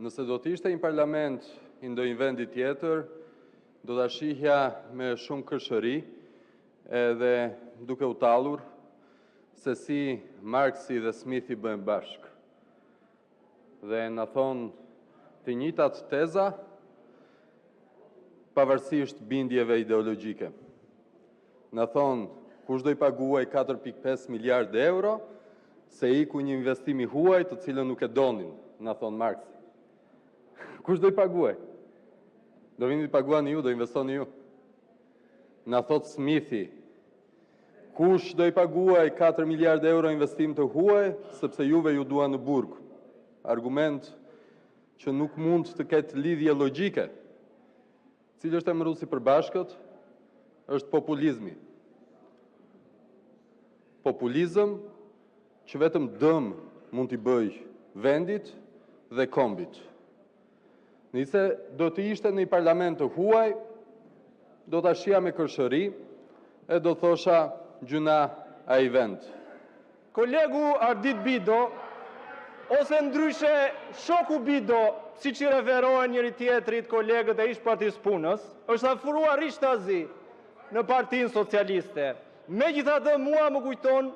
Nëse do të ishte një parlament i ndonjë vendi tjetër, do ta shihja me shumë kërshëri, edhe duke u tallur se si Marksi dhe Smithi bëhen bashkë. Dhe na thonë të njëjtat teza, pavarësisht bindjeve ideologjike. Na thonë kush do i paguaj 4.5 miliard euro, se iku një investim i huaj të cilën nuk e donin, na thonë Marksi. Kush do i paguaj? Do vini të paguani ju, do investoni ju. Na thot Smithi, kush do i paguaj 4 miliard euro investim të huaj, sepse juve ju dua në burg. Argument që nuk mund të ketë lidhje logjike. Cili është emëruesi i përbashkët? Është populizmi. Populizëm që vetëm dëm mund t'i bëj vendit dhe kombit. Nëse do të ishte në një parlament të huaj, do t'a shija me kërshëri e do thosha gjuna ai vend. Kolegu Ardit Bido, ose ndryshe shoku Bido, si që referohen njëri tjetrit kolegët e ish partisë punës, është afruar rishtazi në Partinë Socialiste. Megjithatë mua më kujton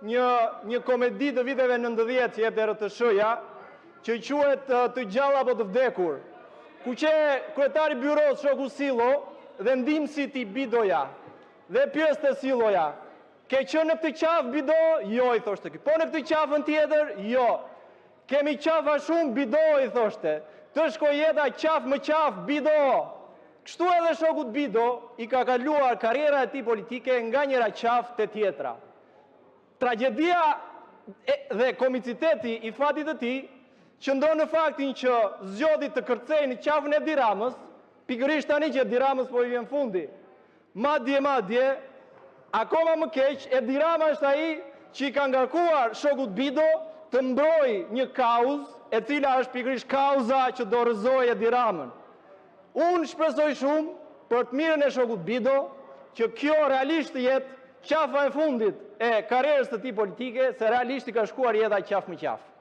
një komedi të viteve 90 që jep dhe RTS-ja, që quhet Të gjalla apo të vdekur, ku që kryetari byros shoku Sillo dhe ndihmësi i Bidoja dhe pjesë të Silloja. Ke qenë në këtë qafë Bido? Jo, i thoshte ky. Po në këtë qafën tjetër? Jo. Kemi qafa shumë Bido, i thoshte. Të shkoj jeta qafë më qafë Bido. Kështu edhe shokut Bido i ka kaluar karriera e tij politike nga njëra qafë te tjetra. Tragjedia dhe komiciteti i fatit të tij qëndron në faktin që zgjodhi të kërcej në qafën e Edi Ramës, pikërisht tani që Edi Ramës po i vjen fundi. Madje, akoma më keq, Edi Rama është ai që i ka ngarkuar shokut Bido të mbrojë një kauzë, e cila është pikërisht kauza që do rrëzojë Edi Ramën. Unë shpresoj shumë për të mirën e shokut Bido që kjo realisht të jetë qafa e fundit e karrierës të tij politike, se realisht i ka shkuar jeta qafë më qafë.